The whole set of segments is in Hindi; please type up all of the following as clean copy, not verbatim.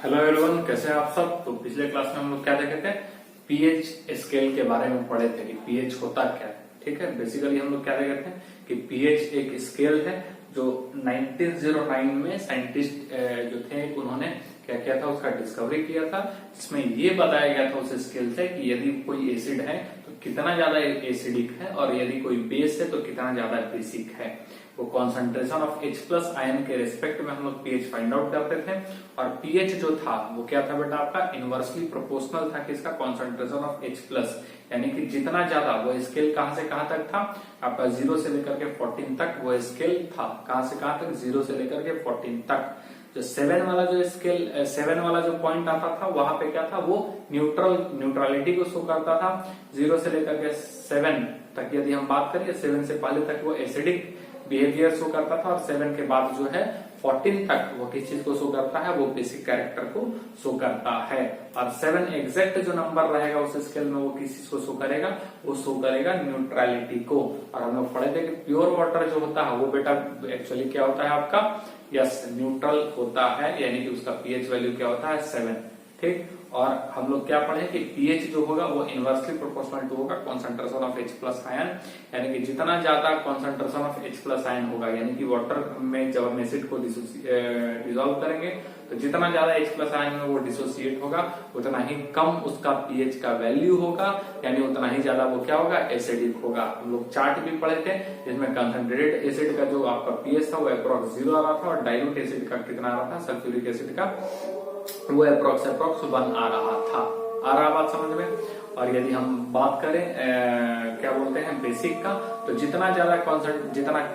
हेलो एवरीवन, कैसे हैं आप सब। तो पिछले क्लास में हम लोग क्या देखे थे, पीएच स्केल के बारे में पढ़े थे कि पीएच होता क्या है। ठीक है, बेसिकली हम लोग क्या देखे थे कि पीएच एक स्केल है जो 1909 में साइंटिस्ट जो थे उन्होंने क्या किया था, उसका डिस्कवरी किया था, जिसमें ये बताया गया था उस स्केल से कि यदि कोई एसिड है तो कितना ज्यादा एसिडिक है और यदि कोई बेस है तो कितना ज्यादा बेसिक है। वो concentration of H plus ion के रिस्पेक्ट में हम लोग पीएच फाइंड आउट करते थे। और पीएच जो था वो क्या था बेटा, आपका इनवर्सली प्रोपोर्शनल था किसका, कॉन्सेंट्रेशन ऑफ H प्लस, यानी कि जितना ज्यादा वो स्केल कहां से कहां तक था आपका 0 से लेकर के 14 तक वो स्केल था। कहां से कहां तक, 0 से लेकर के 14 तक। जो 7 वाला जो स्केल 7 वाला जो पॉइंट आता था वहां पे क्या था, वो न्यूट्रलिटी को शो करता था। 0 से लेकर के 7 तक यदि हम बात करें, 7 से पहले तक वो एसिडिक बिहेवियर शो करता था और 7 के बाद जो है 14 तक वो किस चीज को शो करता है, वो बेसिक कैरेक्टर को शो करता है। और 7 एग्जैक्ट जो नंबर रहेगा उस स्केल में वो किस चीज को शो करेगा, वो शो करेगा न्यूट्रलिटी को। और हम लोग पढ़े थे कि प्योर वाटर जो होता है वो बेटा एक्चुअली क्या होता है आपका, यस न्यूट्रल होता है, यानी कि उसका पीएच वैल्यू क्या होता है 7। ठीक, और हम लोग क्या पढ़े कि पीएच जो होगा वो इनवर्सली प्रोपोर्शनल टू होगा concentration of H plus ion, यानी कि जितना ज्यादा concentration of H plus ion होगा, यानी कि वाटर में जब हम एसिड को डिसॉल्व करेंगे तो जितना ज्यादा H प्लस आयन में वो डिसोसिएट होगा उतना ही कम उसका पीएच का वैल्यू होगा, यानी उतना ही ज्यादा वो क्या होगा, एसिडिक होगा। हम लोग चार्ट भी पढ़े थे जिसमें कंसंट्रेटेड एसिड का जो आपका पीएच था वो अप्रॉक्स 0 आ रहा था और डाइल्यूट एसिड का कितना आ रहा था, सल्फ्यूरिक एसिड का वो अप्रॉक्स 1 आ रहा था। आ रहा बात समझ में। और यदि हम बात करें क्या बोलते हैं बेसिक का, तो जितना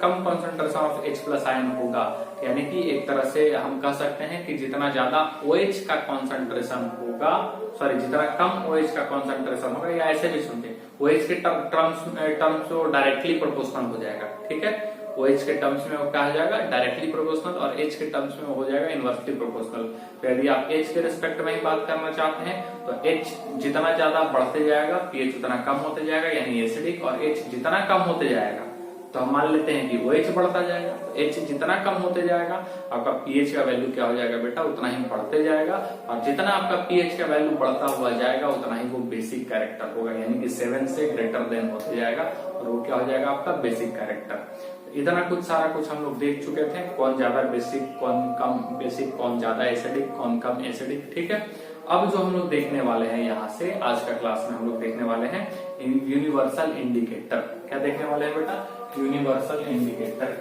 कम concentration of H plus ion होगा, यानी कि एक तरह से हम कह सकते हैं कि जितना ज्यादा OH का कॉन्सेंट्रेशन होगा, सॉरी जितना कम OH का कॉन्सेंट्रेशन होगा, या ऐसे भी सुनते OH के टर्म्स में डायरेक्टली प्रोपोर्शनल हो जाएगा। ठीक है, OH के टर्म्स में वो कहा जाएगा डायरेक्टली प्रोपोर्शनल और H के टर्म्स में हो जाएगा इनवर्सली प्रोपोर्शनल। तो यदि आप H के रिस्पेक्ट में ही बात करना चाहते हैं तो H जितना ज्यादा बढ़ते जाएगा पीएच उतना कम होते जाएगा, यानी एसिडिक, और H जितना कम होते जाएगा तो हम मान लेते हैं कि OH बढ़ता जाएगा। तो H जितना कम होते जाएगा आपका पीएच का वैल्यू क्या हो जाएगा बेटा, उतना ही बढ़ते जाएगा, और जितना आपका पीएच का वैल्यू बढ़ता हुआ जाएगा उतना ही वो बेसिक कैरेक्टर होगा, यानी कि 7 से ग्रेटर देन होते जाएगा और वो क्या हो जाएगा आपका बेसिक कैरेक्टर। इतना कुछ सारा कुछ हम लोग देख चुके थे, कौन ज्यादा बेसिक, कौन कम बेसिक, कौन ज्यादा एसिडिक, कौन कम एसिडिक। ठीक है, अब जो हम लोग देखने वाले हैं यहाँ से आज का क्लास में हम लोग देखने वाले हैं यूनिवर्सल इंडिकेटर। क्या देखने वाले हैं बेटा, यूनिवर्सल इंडिकेटर।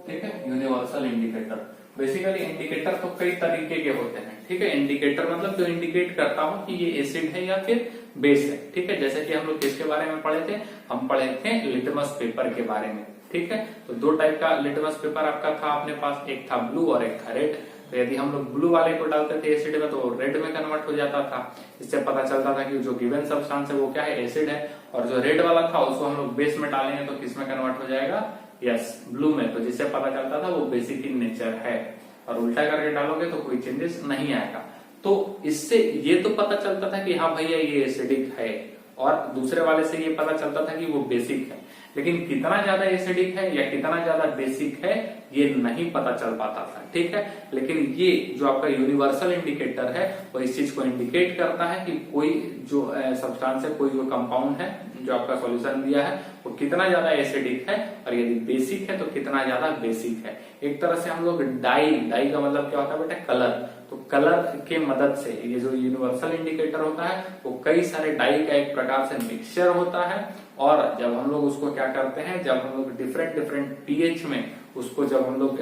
ठीक है, यूनिवर्सल इंडिकेटर। बेसिकली इंडिकेटर तो कई तरीके के होते हैं। ठीक है, इंडिकेटर मतलब जो इंडिकेट करता हो कि ये एसिड है या फिर बेस है। ठीक है, जैसे कि हम लोग किसके बारे में पढ़े थे, हम पढ़े थे लिटमस पेपर के बारे में। ठीक है, तो 2 टाइप का लिटमस पेपर आपका था अपने पास, एक था ब्लू और एक था रेड। तो यदि हम लोग ब्लू वाले को डालते थे एसिड में तो रेड में कन्वर्ट हो जाता था। इससे पता चलता था कि जो गिवन सब्सटेंस है वो क्या है, एसिड है। और जो रेड वाला था उसको हम लोग बेस में डालेंगे तो किस में कन्वर्ट हो जाएगा, यस ब्लू में। तो जिससे पता चलता था वो बेसिक इन नेचर है। और उल्टा करके डालोगे तो कोई चेंजेस नहीं आएगा। तो इससे ये तो पता चलता था कि हाँ भैया ये एसिडिक है, और दूसरे वाले से ये पता चलता था कि वो बेसिक है। लेकिन कितना ज्यादा एसिडिक है या कितना ज्यादा बेसिक है ये नहीं पता चल पाता था। ठीक है, लेकिन ये जो आपका यूनिवर्सल इंडिकेटर है वो इस चीज को इंडिकेट करता है कि कोई जो सब्सटेंस है, कोई जो कंपाउंड है जो आपका सॉल्यूशन दिया है वो कितना ज्यादा एसिडिक है, और यदि बेसिक है तो कितना ज्यादा बेसिक है। एक तरह से हम लोग डाई का मतलब क्या होता है बेटा, कलर। तो कलर के मदद से ये जो यूनिवर्सल इंडिकेटर होता है वो कई सारे डाई का एक प्रकार से मिक्सचर होता है। और जब हम लोग उसको क्या करते हैं, जब हम लोग डिफरेंट पीएच में उसको जब हम लोग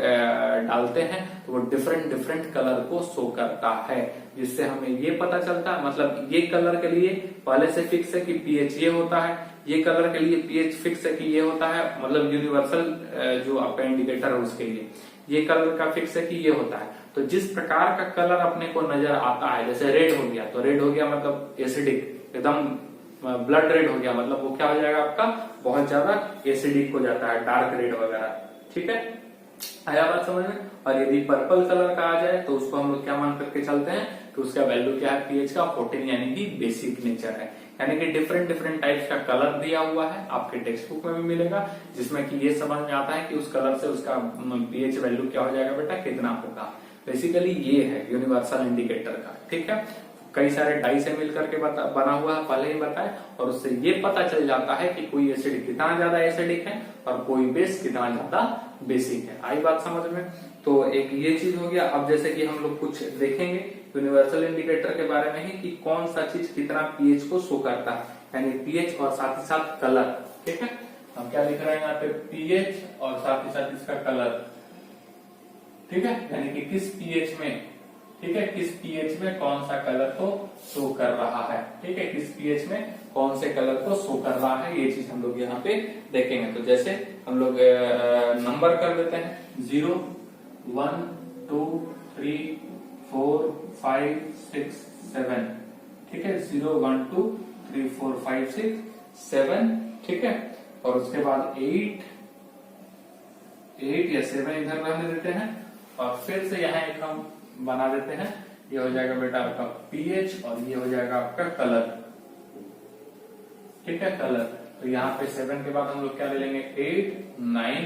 डालते हैं तो वो डिफरेंट कलर को शो करता है, जिससे हमें ये पता चलता है, मतलब ये कलर के लिए पहले से फिक्स है कि पीएच ये होता है, ये कलर के लिए पीएच फिक्स है कि ये होता है, मतलब यूनिवर्सल जो आपका इंडिकेटर है उसके लिए ये कलर का फिक्स है कि ये होता है। तो जिस प्रकार का कलर अपने को नजर आता है, जैसे रेड हो गया तो रेड हो गया मतलब एसिडिक, एकदम ब्लड रेड हो गया मतलब वो क्या हो जाएगा आपका बहुत ज्यादा एसिडिक हो जाता है, डार्क रेड वगैरह। ठीक है, आया बात समझ में। और यदि पर्पल कलर का आ जाए तो उसको हम लोग क्या मान करके चलते हैं कि उसका वैल्यू क्या है पीएच का, 14, यानी कि बेसिक नेचर है। यानी कि डिफरेंट डिफरेंट टाइप्स का कलर दिया हुआ है, आपके टेक्स्ट बुक में भी मिलेगा, जिसमें कि ये समझ में आता है कि उस कलर से उसका पीएच वैल्यू क्या हो जाएगा बेटा, कितना होगा। बेसिकली ये है यूनिवर्सल इंडिकेटर का, ठीक है। कई सारे डाई से मिलकर के बना हुआ है, पहले ही बताया, और उससे ये पता चल जाता है कि कोई एसिड कितना ज्यादा एसिडिक है और कोई बेस कितना ज्यादा बेसिक है। आई बात समझ में। तो एक ये चीज हो गया। अब जैसे कि हम लोग कुछ देखेंगे यूनिवर्सल इंडिकेटर के बारे में ही कि कौन सा चीज कितना पीएच को शो करता है, यानी पीएच और साथ ही साथ कलर, ठीक है। हम क्या लिख रहे हैं यहाँ पे, पीएच और साथ ही साथ इसका कलर, ठीक है, यानी कि किस पीएच में, ठीक है, किस पीएच में कौन सा कलर को शो कर रहा है, ठीक है, किस पीएच में कौन से कलर को शो कर रहा है, ये चीज हम लोग यहाँ पे देखेंगे। तो जैसे हम लोग नंबर कर देते हैं 0 1 2 3 4 5 6 7, ठीक है, 0 1 2 3 4 5 6 7, ठीक है, और उसके बाद 8 या 7 इधर रहने देते हैं, और फिर से यहाँ एक हम बना देते हैं, ये हो जाएगा बेटा आपका पीएच और ये हो जाएगा आपका कलर, ठीक है, कलर। तो यहाँ पे 7 के बाद हम लोग क्या ले लेंगे, 8 9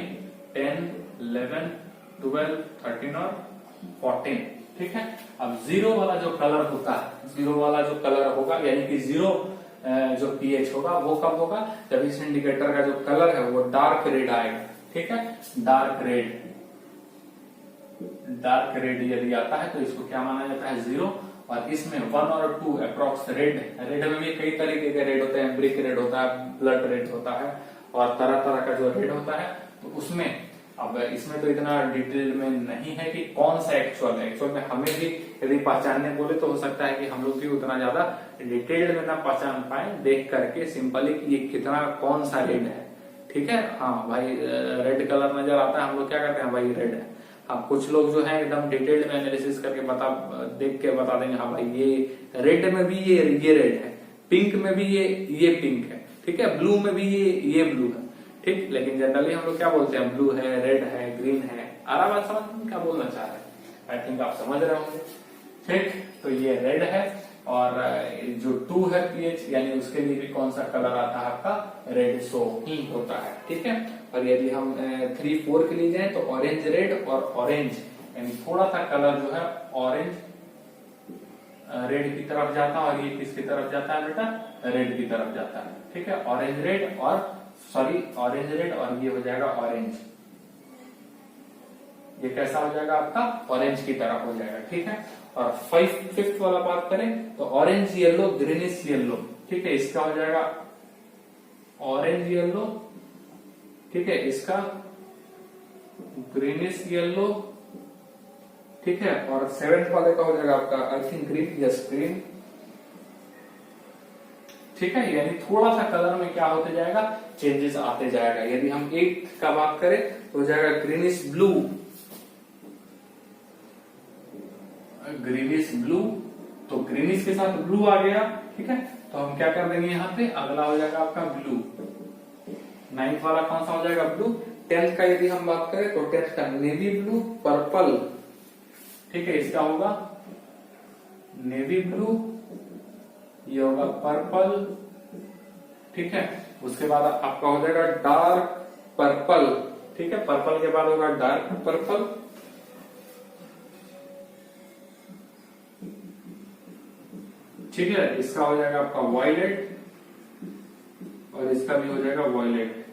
10 11 12 13 और 14, ठीक है। अब 0 वाला जो कलर होता है, 0 वाला जो कलर होगा, यानी कि 0 जो पीएच होगा वो कब होगा, जब इस इंडिकेटर का जो कलर है वो डार्क रेड आएगा, ठीक है, डार्क रेड यदि आता है तो इसको क्या माना जाता है, 0। और इसमें 1 और 2 अप्रोक्स रेड में भी कई तरीके के रेड होते हैं, ब्रिक रेड होता है, ब्लड रेड होता है, और तरह तरह का जो रेड होता है। तो उसमें अब इसमें तो इतना डिटेल में नहीं है कि कौन सा एक्चुअल है, एक्चुअल में हमें भी यदि पहचानने बोले तो हो सकता है कि हम लोग भी उतना ज्यादा डिटेल में ना पहचान पाए, देख करके सिंपली कि ये कितना कौन सा रेड है, ठीक है। हाँ भाई रेड कलर नजर आता है, हम लोग क्या करते हैं, भाई रेड है। हाँ, कुछ लोग जो है एकदम डिटेल्ड में एनालिसिस करके देख के बता देंगे, हाँ भाई ये रेड में भी ये रेड है, पिंक में भी ये पिंक है, ठीक है, ब्लू में भी ये ब्लू है, ठीक। लेकिन जनरली हम लोग क्या बोलते हैं, ब्लू है, रेड है, ग्रीन है। आराम बात समझ में क्या बोलना चाह रहे हैं, आई थिंक आप समझ रहे होंगे, ठीक। तो ये रेड है, और जो 2 है पीएच, यानी उसके लिए भी कौन सा कलर आता है आपका, रेड शो ही होता है, ठीक है। और यदि हम 3 4 के लिए जाए तो ऑरेंज रेड और ऑरेंज, यानी थोड़ा सा कलर जो है ऑरेंज रेड की तरफ जाता है, और ये किसकी तरफ जाता है बेटा, रेड की तरफ जाता है, ठीक है। ऑरेंज रेड और ये हो जाएगा ऑरेंज, ये कैसा हो जाएगा आपका, ऑरेंज की तरफ हो जाएगा, ठीक है। और 5th वाला बात करें तो ऑरेंज येलो ग्रीनिश येलो, ठीक है, इसका हो जाएगा ऑरेंज येलो, ठीक है, इसका ग्रीनिश येलो, ठीक है। और 7th वाले का हो जाएगा आपका I think green, yes green, ठीक है। यानी थोड़ा सा कलर में क्या होते जाएगा, चेंजेस आते जाएगा। यदि हम 8th का बात करें तो हो जाएगा ग्रीनिश ब्लू, तो ग्रीनिश के साथ ब्लू आ गया, ठीक है। तो हम क्या कर देंगे यहाँ पे, अगला हो जाएगा आपका ब्लू। 9th वाला कौन सा हो जाएगा, ब्लू। 10th का यदि हम बात करें तो 10th का नेवी ब्लू पर्पल, ठीक है, इसका होगा नेवी ब्लू, ये होगा पर्पल, ठीक है। उसके बाद आपका हो जाएगा डार्क पर्पल, ठीक है, पर्पल के बाद होगा डार्क पर्पल, ठीक है। इसका हो जाएगा आपका वॉयलेट, और इसका भी हो जाएगा वॉयलेट।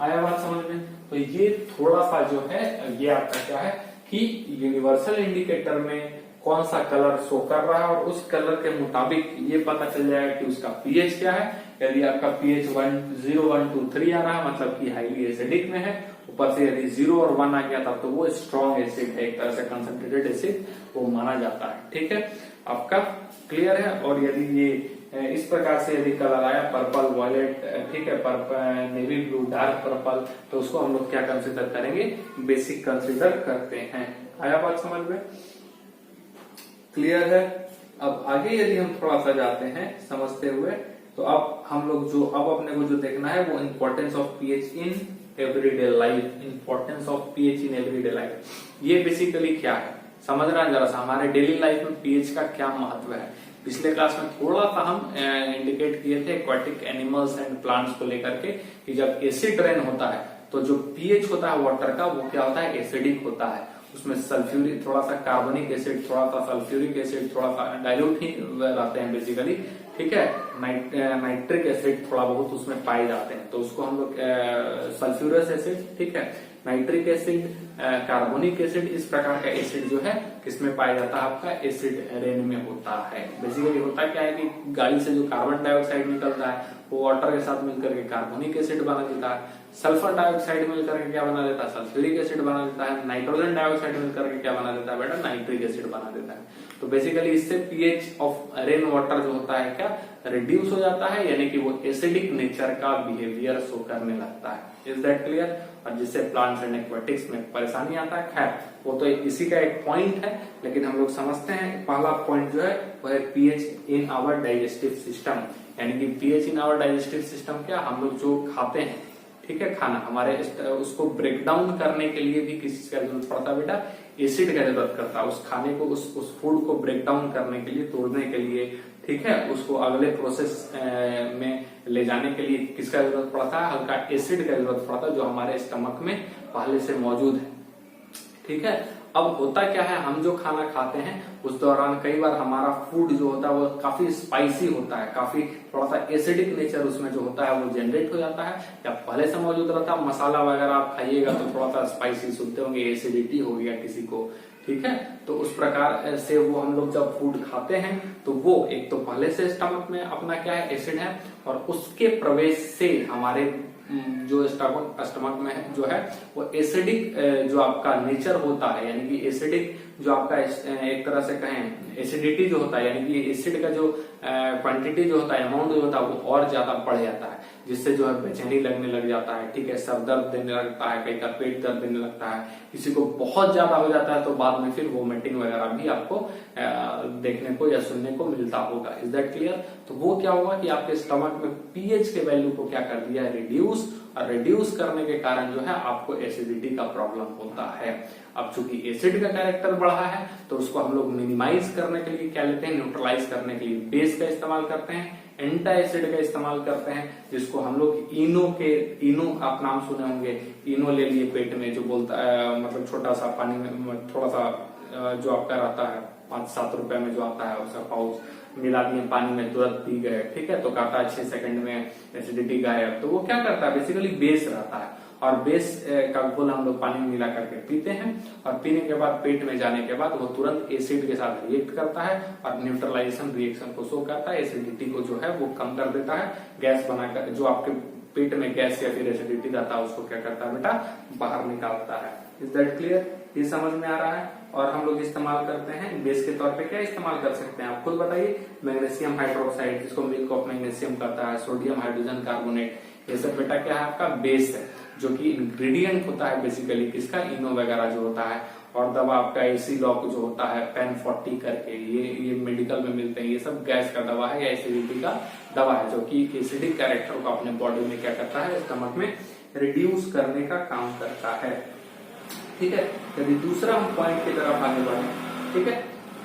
आया बात समझ में। तो ये थोड़ा सा जो है ये आपका क्या है कि यूनिवर्सल इंडिकेटर में कौन सा कलर शो कर रहा है, और उस कलर के मुताबिक ये पता चल जाएगा कि उसका पीएच क्या है। यदि आपका पीएच 0 1 2 3 आ रहा है, मतलब कि हाईली एसिडिक में है। ऊपर से यदि 0 और 1 आ गया तब तो वो स्ट्रॉन्ग एसिड है, एक तरह से कंसंट्रेटेड एसिड वो माना जाता है, ठीक है। आपका क्लियर है। और यदि ये इस प्रकार से यदि कलर आया पर्पल वॉयलेट, ठीक है, purple navy blue dark purple, तो उसको हम लोग क्या कंसिडर करेंगे, बेसिक कंसिडर करते हैं। आया बात समझ में, क्लियर है। अब आगे यदि हम थोड़ा सा जाते हैं समझते हुए, तो अब हम लोग जो अब अपने को जो देखना है वो importance of pH in everyday life. Importance of pH in everyday life, ये बेसिकली क्या है समझना जरा सा, हमारे डेली लाइफ में पीएच का क्या महत्व है। पिछले क्लास में थोड़ा सा हम इंडिकेट किए थे एक्वाटिक एनिमल्स एंड प्लांट्स को लेकर के कि जब एसिड रेन होता है तो जो पीएच होता है वाटर का वो क्या होता है, एसिडिक होता है। उसमें सल्फ्यूरिक, थोड़ा सा कार्बनिक एसिड, थोड़ा सा सल्फ्यूरिक एसिड, थोड़ा सा डाइल्यूट ही रहते हैं बेसिकली, ठीक है। नाइट्रिक एसिड थोड़ा बहुत उसमें पाए जाते हैं, तो उसको हम लोग सल्फ्यूरस एसिड, ठीक है, नाइट्रिक एसिड, कार्बोनिक एसिड, इस प्रकार का एसिड जो है किसमें पाया जाता है, आपका एसिड रेन में होता है। बेसिकली होता क्या है कि गाड़ी से जो कार्बन डाइऑक्साइड निकलता है वो वाटर के साथ मिलकर के कार्बोनिक एसिड बना देता है, सल्फर डाइऑक्साइड मिलकर के क्या बना देता है, सल्फ्यूरिक एसिड बना देता है, नाइट्रोजन डाइऑक्साइड मिलकर के क्या बना देता है बेटा, नाइट्रिक एसिड बना देता है। तो बेसिकली इससे पीएच ऑफ रेन वाटर जो होता है क्या रिड्यूस हो जाता है, यानी कि वो एसिडिक नेचर का बिहेवियर शो करने लगता है। Is that clear? और जिससे प्लांट्स एंड एक्वाटिक्स में परेशानी आता है। खैर वो तो इसी का एक पॉइंट है, लेकिन हम लोग समझते हैं पहला पॉइंट जो है वो है pH in our digestive system, यानी कि pH in our digestive system क्या, हम लोग जो खाते हैं, ठीक है, खाना हमारे उसको ब्रेक डाउन करने के लिए भी किसी चीज का जरूरत पड़ता है बेटा, एसिड का जरूरत करता है। उस खाने को उस फूड को ब्रेक डाउन करने के लिए, तोड़ने के लिए, ठीक है, उसको अगले प्रोसेस में ले जाने के लिए किसका जरूरत पड़ता है, हल्का एसिड का जरूरत पड़ता है जो हमारे स्टमक में पहले से मौजूद है, ठीक है। अब होता क्या है, हम जो खाना खाते हैं उस दौरान कई बार हमारा फूड जो होता है वो काफी स्पाइसी होता है, काफी थोड़ा सा एसिडिक नेचर उसमें जो होता है वो जनरेट हो जाता है, या पहले से मौजूद रहता है। मसाला वगैरह आप खाइएगा तो थोड़ा सा स्पाइसी सुनते होंगे, एसिडिटी हो गया किसी को, ठीक है। तो उस प्रकार से वो हम लोग जब फूड खाते हैं तो वो एक तो पहले से स्टमक में अपना क्या है, एसिड है, और उसके प्रवेश से हमारे जो स्टमक में जो है वो एसिडिक जो आपका नेचर होता है, यानी कि एसिडिक जो आपका एक तरह से कहें एसिडिटी जो होता है, यानी कि एसिड का जो क्वांटिटी जो होता है, अमाउंट जो होता है वो और ज्यादा बढ़ जाता है, जिससे जो है बेचैनी लगने लग जाता है, ठीक है, सर दर्द देने लगता है, कई का पेट दर्द देने लगता है, किसी को बहुत ज्यादा हो जाता है तो बाद में फिर वोमिटिंग वगैरह भी आपको देखने को या सुनने को मिलता होगा। Is that clear? तो वो क्या होगा कि आपके स्टमक में पीएच के वैल्यू को क्या कर दिया है, रिड्यूस, और रिड्यूस करने के कारण जो है आपको एसिडिटी का प्रॉब्लम होता है। अब चूंकि एसिड का कैरेक्टर बढ़ा है तो उसको हम लोग मिनिमाइज करने के लिए क्या लेते हैं, न्यूट्रलाइज करने के लिए बेस का इस्तेमाल करते हैं, एंटा एसिड का इस्तेमाल करते हैं, जिसको हम लोग इनो आप नाम सुने होंगे, इनो ले लिए पेट में, जो बोलता है मतलब छोटा सा पानी में थोड़ा सा जो आपका रहता है 5-7 रुपए में जो आता है उसका पाउच, मिला दिए पानी में, तुरंत पी गए, ठीक है, तो कहता है 6 सेकंड में एसिडिटी गायब। तो वो क्या करता है, बेसिकली बेस रहता है, और बेस का घोल हम लोग पानी में मिला करके पीते हैं, और पीने के बाद पेट में जाने के बाद वो तुरंत एसिड के साथ रिएक्ट करता है और न्यूट्रलाइजेशन रिएक्शन को शो करता है, एसिडिटी को जो है वो कम कर देता है, गैस बनाकर जो आपके पेट में गैस या फिर एसिडिटी रहता है उसको क्या करता है बेटा, बाहर निकालता है। Is that clear? ये समझ में आ रहा है? और हम लोग इस्तेमाल करते हैं बेस के तौर पे, क्या इस्तेमाल कर सकते हैं आप खुद बताइए, मैग्नीशियम हाइड्रोक्साइड, जिसको मिल्क ऑफ मैग्नीशियम कहता है, सोडियम हाइड्रोजन कार्बोनेट, ये सब बेटा क्या है, आपका बेस है, जो कि इंग्रेडिएंट होता है बेसिकली किसका, इनो वगैरह जो होता है। और दवा आपका एसी लॉक जो होता है, पेन 40 करके, ये मेडिकल में मिलते हैं, ये सब गैस का दवा है या एसिडिटी का दवा है, जो कि एसिडिक कैरेक्टर को अपने बॉडी में क्या करता है, स्टमक में रिड्यूस करने का काम करता है, ठीक है। यदि दूसरा हम पॉइंट की तरफ आने बढ़े, ठीक है,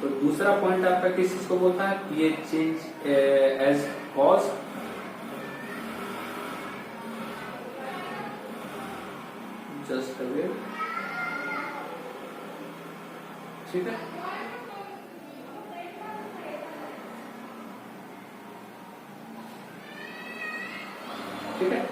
तो दूसरा पॉइंट आपका किस चीज को बोलता है, pH change as cause, just away, ठीक है। ठीक है,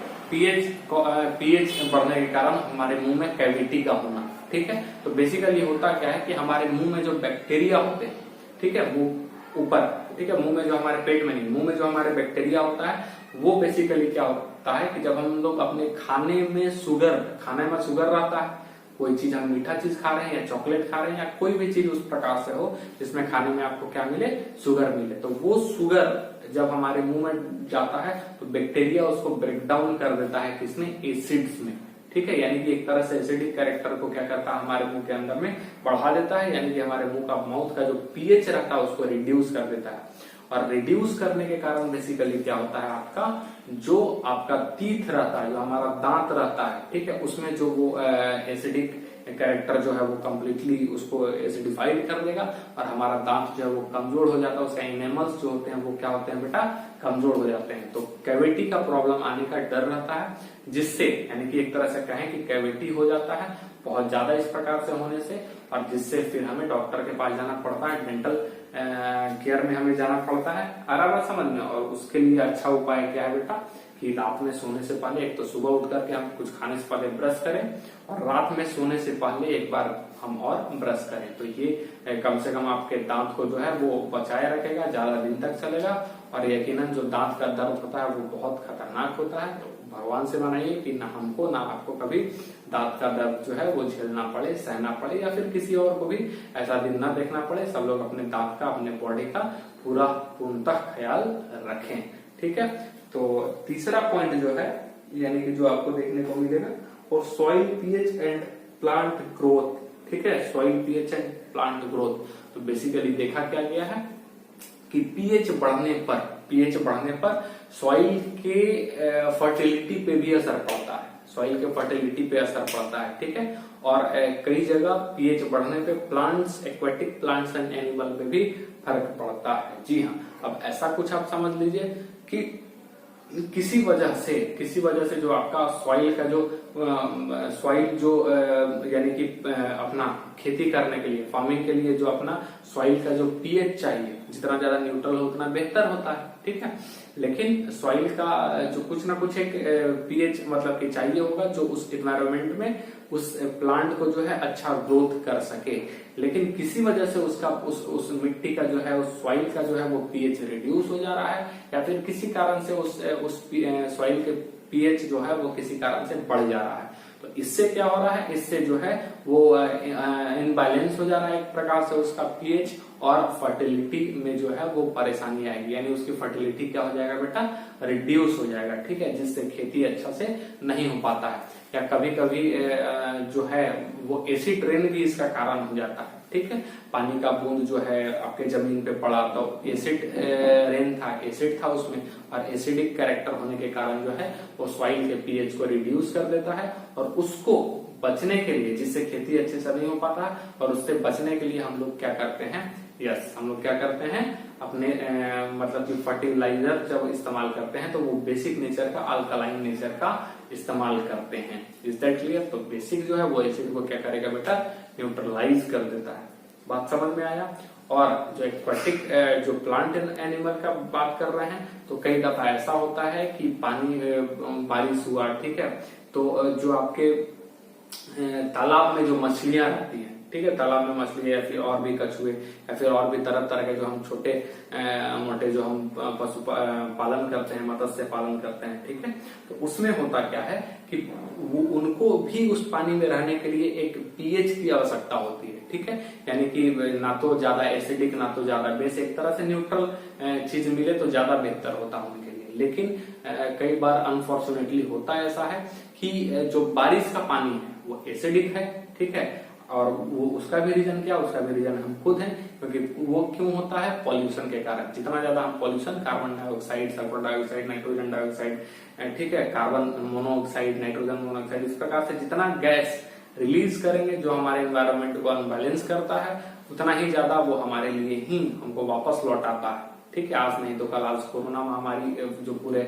पीएच बढ़ने के कारण हमारे मुंह में कैविटी का होना, ठीक है। तो बेसिकली होता क्या है कि हमारे मुंह में जो बैक्टीरिया होते हैं, ठीक है, वो ऊपर, ठीक है, मुंह में जो हमारे पेट में नहीं, मुंह में जो हमारे बैक्टीरिया होता है वो बेसिकली क्या होता है कि जब हम लोग अपने खाने में शुगर रहता है, कोई चीज हम मीठा चीज खा रहे हैं या चॉकलेट खा रहे हैं या कोई भी चीज उस प्रकार से हो जिसमें खाने में आपको क्या मिले, शुगर मिले, तो वो शुगर जब हमारे मुंह में जाता है तो बैक्टीरिया उसको ब्रेक डाउन कर देता है किसमें, एसिड्स में, ठीक है। यानी कि एक तरह से एसिडिक कैरेक्टर को क्या करता है, हमारे मुंह के अंदर में बढ़ा देता है, यानी कि हमारे मुंह का माउथ का जो पीएच रहता है उसको रिड्यूस कर देता है। और रिड्यूस करने के कारण बेसिकली क्या होता है, आपका जो आपका टीथ रहता है, जो हमारा दांत रहता है, ठीक है, उसमें जो वो एसिडिक कैरेक्टर जो है वो कंप्लीटली उसको एसिडिफाइड कर देगा और हमारा दांत जो है वो कमजोर हो जाता है, उसका एनिमल्स जो होते हैं वो क्या होते हैं बेटा, कमजोर हो जाते हैं। तो कैविटी का प्रॉब्लम आने का डर रहता है, जिससे यानी कि एक तरह से कहें कि कैविटी हो जाता है बहुत ज्यादा इस प्रकार से होने से, और जिससे फिर हमें डॉक्टर के पास जाना पड़ता है, डेंटल केयर में हमें जाना पड़ता है। आ रहा बात समझ में? और उसके लिए अच्छा उपाय क्या है बेटा कि रात में सोने से पहले एक तो सुबह उठ करके हम कुछ खाने से पहले ब्रश करें और रात में सोने से पहले एक बार हम और ब्रश करें। तो ये कम से कम आपके दांत को जो है वो बचाए रखेगा, ज्यादा दिन तक चलेगा। और यकीनन जो दांत का दर्द होता है वो बहुत खतरनाक होता है। तो भगवान से मनाइए कि ना हमको ना आपको कभी दांत का दर्द जो है वो झेलना पड़े, सहना पड़े, या फिर किसी और को भी ऐसा दिन ना देखना पड़े। सब लोग अपने दांत का, अपने बॉडी का पूरा पूर्णतः ख्याल रखें, ठीक है। तो तीसरा पॉइंट जो है यानी कि जो आपको देखने को मिलेगा और soil pH and plant growth, ठीक है, soil pH and plant growth. तो बेसिकली देखा क्या गया है कि पीएच बढ़ने पर सॉइल के फर्टिलिटी पे भी असर पड़ता है, सॉइल के फर्टिलिटी पे असर पड़ता है, ठीक है। और कई जगह पीएच बढ़ने पे plants, aquatic plants and animal पे भी फर्क पड़ता है। जी हाँ, अब ऐसा कुछ आप समझ लीजिए कि किसी वजह से जो आपका सॉइल का जो सॉइल जो यानी कि अपना खेती करने के लिए, फार्मिंग के लिए जो अपना सॉइल का जो पीएच चाहिए, जितना ज्यादा न्यूट्रल हो उतना बेहतर होता है, ठीक है। लेकिन सॉइल का जो कुछ ना कुछ एक पीएच मतलब कि चाहिए होगा जो उस एनवायरनमेंट में उस प्लांट को जो है अच्छा ग्रोथ कर सके। लेकिन किसी वजह से उसका उस मिट्टी का जो है, उस सॉइल का जो है वो पीएच रिड्यूस हो जा रहा है, या फिर किसी कारण से उस सॉइल के पीएच जो है वो किसी कारण से बढ़ जा रहा है। तो इससे क्या हो रहा है, इससे जो है वो इनबैलेंस हो जा रहा है एक प्रकार से उसका पीएच, और फर्टिलिटी में जो है वो परेशानी आएगी, यानी उसकी फर्टिलिटी क्या हो जाएगा बेटा, रिड्यूस हो जाएगा, ठीक है, जिससे खेती अच्छा से नहीं हो पाता है। या कभी कभी जो है वो एसिड रेन भी इसका कारण हो जाता है, ठीक है। पानी का बूंद जो है आपके जमीन पे पड़ा तो एसिड रेन था, एसिड था उसमें, और एसिडिक कैरेक्टर होने के कारण जो है वो सॉइल के पीएच को रिड्यूस कर देता है। और उसको बचने के लिए, जिससे खेती अच्छे से नहीं हो पाता, और उससे बचने के लिए हम लोग क्या करते हैं, हम लोग क्या करते हैं अपने मतलब कि फर्टिलाइजर जब इस्तेमाल करते हैं तो वो बेसिक नेचर का, अल्कलाइन नेचर का इस्तेमाल करते हैं। Is that clear? तो बेसिक जो है वो एसिड को क्या करेगा बेटा, न्यूट्रलाइज कर देता है। बात समझ में आया? और जो एक्वेटिक जो प्लांट एनिमल का बात कर रहे हैं, तो कई दफा ऐसा होता है कि पानी बारिश हुआ, ठीक है, तो जो आपके तालाब में जो मछलियां रहती हैं, ठीक है, तालाब में मछली या फिर और भी कछुए या फिर और भी तरह तरह के जो हम छोटे मोटे जो हम पशु पालन करते हैं, मत्स्य पालन करते हैं, ठीक है, तो उसमें होता क्या है कि वो उनको भी उस पानी में रहने के लिए एक पीएच की आवश्यकता होती है, ठीक है, यानी कि ना तो ज्यादा एसिडिक ना तो ज्यादा बेस, एक तरह से न्यूट्रल चीज मिले तो ज्यादा बेहतर होता है उनके लिए। लेकिन कई बार अनफॉर्चुनेटली होता ऐसा है कि जो बारिश का पानी है वो एसिडिक है, ठीक है, और वो उसका भी रीजन क्या, उसका भी रीजन हम खुद हैं, क्योंकि वो क्यों होता है, पॉल्यूशन के कारण। जितना ज्यादा हम pollution, carbon dioxide, sulphur dioxide, nitrogen dioxide, ठीक है, कार्बन मोनोऑक्साइड, नाइट्रोजन मोनोऑक्साइड, इस प्रकार से जितना गैस रिलीज करेंगे जो हमारे एनवायरमेंट को अनबैलेंस करता है, उतना ही ज्यादा वो हमारे लिए ही हमको वापस लौट आता है, ठीक है। आज नहीं तो कल, आज कोरोना महामारी जो पूरे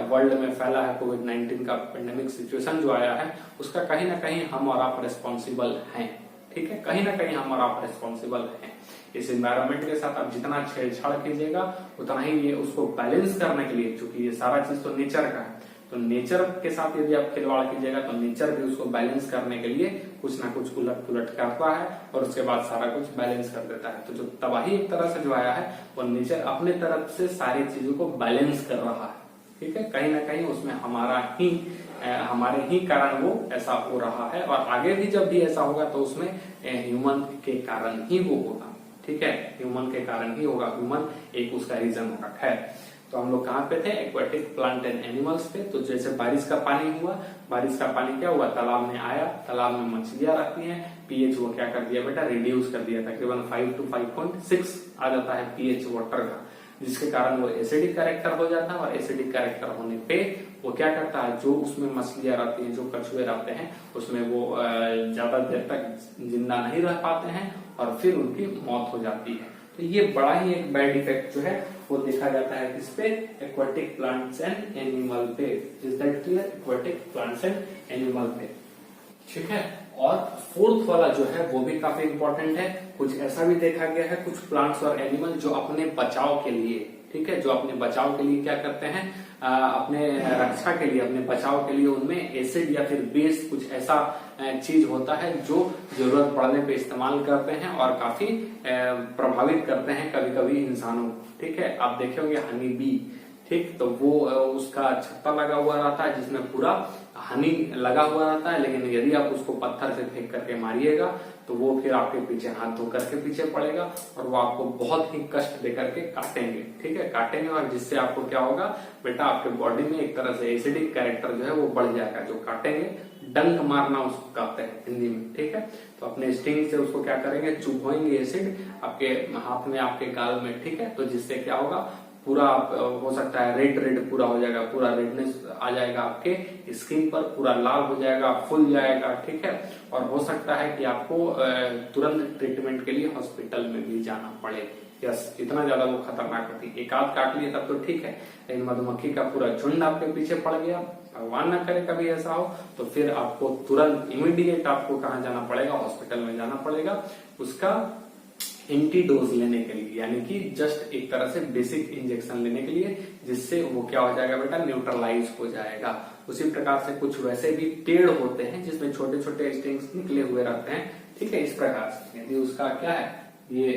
वर्ल्ड में फैला है, कोविड-19 का पेंडेमिक सिचुएशन जो आया है, उसका कहीं ना कहीं हम और आप रिस्पॉन्सिबल हैं, ठीक है, कहीं ना कहीं हम और आप रिस्पॉन्सिबल हैं। इस एनवायरमेंट के साथ आप जितना छेड़छाड़ कीजिएगा उतना ही ये उसको बैलेंस करने के लिए, क्योंकि ये सारा चीज तो नेचर का है, तो नेचर के साथ यदि आप खिलवाड़ कीजिएगा तो नेचर भी उसको बैलेंस करने के लिए कुछ ना कुछ उलट पुलट करता है और उसके बाद सारा कुछ बैलेंस कर देता है। तो जो तबाही एक तरह से जो आया है वो नेचर अपने तरफ से सारी चीजों को बैलेंस कर रहा है, ठीक है, कहीं ना कहीं उसमें हमारे ही कारण वो ऐसा हो रहा है, और आगे भी जब भी ऐसा होगा तो उसमें ह्यूमन के कारण ही वो होगा, ठीक है, ह्यूमन के कारण ही होगा, ह्यूमन एक उसका रीजन होगा। खैर, तो हम लोग कहाँ पे थे, एक्वेटिक प्लांट एंड एनिमल्स पे। तो जैसे बारिश का पानी हुआ, बारिश का पानी क्या हुआ, तालाब में आया, तालाब में मछलियां रहती हैं, पीएच वो क्या कर दिया बेटा, रिड्यूस कर दिया, तकरीबन 5 to 5.6 आ जाता है पीएच वाटर का। जिसके कारण वो एसिडिक कैरेक्टर हो जाता है, और एसिडिक कैरेक्टर होने पे वो क्या करता है, जो उसमें मछलियां रहती हैं, जो कछुए रहते हैं, उसमें वो ज्यादा देर तक जिंदा नहीं रह पाते हैं और फिर उनकी मौत हो जाती है। तो ये बड़ा ही एक बैड इफेक्ट जो है वो देखा जाता है किस पे, एक्वाटिक प्लांट्स एंड एनिमल पे। Is that clear? Aquatic plants and animal पे, ठीक है। और फोर्थ वाला जो है वो भी काफी इंपॉर्टेंट है। कुछ ऐसा भी देखा गया है, कुछ प्लांट्स और एनिमल जो अपने बचाव के लिए, ठीक है, जो अपने बचाव के लिए क्या करते हैं, अपने रक्षा के लिए, अपने बचाव के लिए उनमें एसिड या फिर बेस कुछ ऐसा चीज होता है जो जरूरत पड़ने पे इस्तेमाल करते हैं और काफी प्रभावित करते हैं कभी कभी इंसानों को, ठीक है। आप देखे होंगे हनी बी, ठीक, तो वो उसका छत्ता लगा हुआ रहता है जिसमें पूरा हनी लगा हुआ रहता है, लेकिन यदि आप उसको पत्थर से फेंक करके मारिएगा तो वो फिर आपके पीछे हाथ धो करके पीछे पड़ेगा और वो आपको बहुत ही कष्ट देकर के काटेंगे, ठीक है, काटेंगे। और जिससे आपको क्या होगा बेटा, आपके बॉडी में एक तरह से एसिडिक कैरेक्टर जो है वो बढ़ जाएगा। जो काटेंगे, डंक मारना उसको कहते हैं हिंदी में, ठीक है। तो अपने स्टिंग से उसको क्या करेंगे, चुभोएंगे एसिड आपके हाथ में, आपके गाल में, ठीक है। तो जिससे क्या होगा, पूरा हो सकता है रेड पूरा हो जाएगा, पूरा रेडनेस आ जाएगा आपके स्किन पर, पूरा लाल हो जाएगा, फूल जाएगा, ठीक है। और हो सकता है कि आपको तुरंत ट्रीटमेंट के लिए हॉस्पिटल में भी जाना पड़े। यस, इतना ज्यादा वो खतरनाक होती है। एक आध काट लिए तब तो ठीक है, लेकिन मधुमक्खी का पूरा झुंड आपके पीछे पड़ गया, भगवान ना करे कभी ऐसा हो, तो फिर आपको तुरंत इमीडिएट आपको कहाँ जाना पड़ेगा, हॉस्पिटल में जाना पड़ेगा उसका एंटीडोज लेने के लिए, यानी कि जस्ट एक तरह से बेसिक इंजेक्शन लेने के लिए, जिससे वो क्या हो जाएगा बेटा, न्यूट्रलाइज हो जाएगा। उसी प्रकार से कुछ वैसे भी पेड़ होते हैं जिसमें छोटे छोटे स्टिंग्स निकले हुए रहते हैं, ठीक है। इस प्रकार से यदि उसका क्या है, ये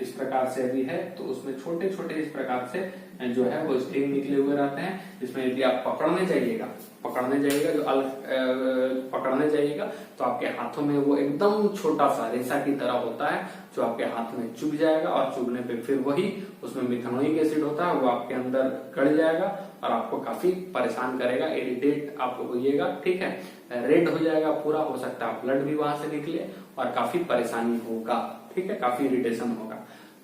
इस प्रकार से यदि है तो उसमें छोटे छोटे इस प्रकार से जो है वो स्टिंग निकले हुए रहते हैं, जिसमें यदि आप पकड़ने जाइएगा पकड़ने जाइएगा तो आपके हाथों में वो एकदम छोटा सा रेशा की तरह होता है, जो आपके हाथ में चुभ जाएगा और चुभने पे फिर वही उसमें मिथेनोइक एसिड होता है, वो आपके अंदर गड़ जाएगा और आपको काफी परेशान करेगा, इरिटेट आप होइएगा, ठीक है, रेड हो जाएगा पूरा, हो सकता है ब्लड भी वहां से निकले और काफी परेशानी होगा, ठीक है, काफी इरिटेशन होगा।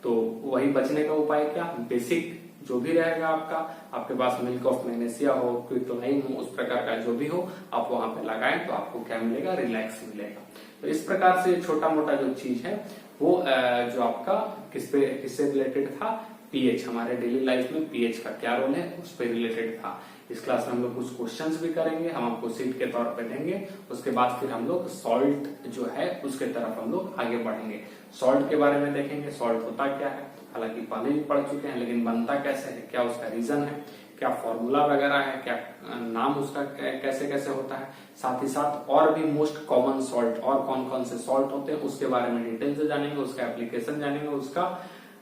तो वही बचने का उपाय क्या, बेसिक जो भी रहेगा आपका, आपके पास मिल्क ऑफ मैग्नेशिया हो, क्विटोनाइन हो, उस प्रकार का जो भी हो आप वहां पे लगाएं तो आपको क्या मिलेगा, रिलैक्स मिलेगा। तो इस प्रकार से छोटा मोटा जो चीज है वो जो आपका किससे रिलेटेड था, पीएच, हमारे डेली लाइफ में पीएच का क्या रोल है उस पर रिलेटेड था। इस क्लास में हम लोग कुछ क्वेश्चंस भी करेंगे, हम आपको सीट के तौर पे देंगे, उसके बाद फिर हम लोग सॉल्ट जो है उसके तरफ हम लोग आगे बढ़ेंगे। सॉल्ट के बारे में देखेंगे, सॉल्ट होता क्या है, हालांकि पहले भी पढ़ चुके हैं, लेकिन बनता कैसे है, क्या उसका रीजन है, क्या फॉर्मूला वगैरह है, क्या नाम उसका कैसे कैसे होता है, साथ ही साथ और भी मोस्ट कॉमन सॉल्ट और कौन कौन से सॉल्ट होते हैं उसके बारे में डिटेल से जानेंगे, उसका एप्लीकेशन जानेंगे, उसका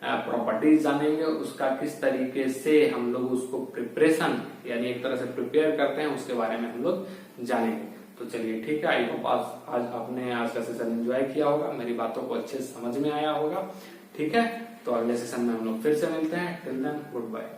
प्रॉपर्टीज जानेंगे, उसका किस तरीके से हम लोग उसको प्रिपरेशन यानी एक तरह से प्रिपेयर करते हैं उसके बारे में हम लोग जानेंगे। तो चलिए ठीक है, आई होप आज आपने आज का सेशन एंजॉय किया होगा, मेरी बातों को अच्छे से समझ में आया होगा, ठीक है। तो अगले सेशन में हम लोग फिर से मिलते हैं, टिल देन गुड बाय।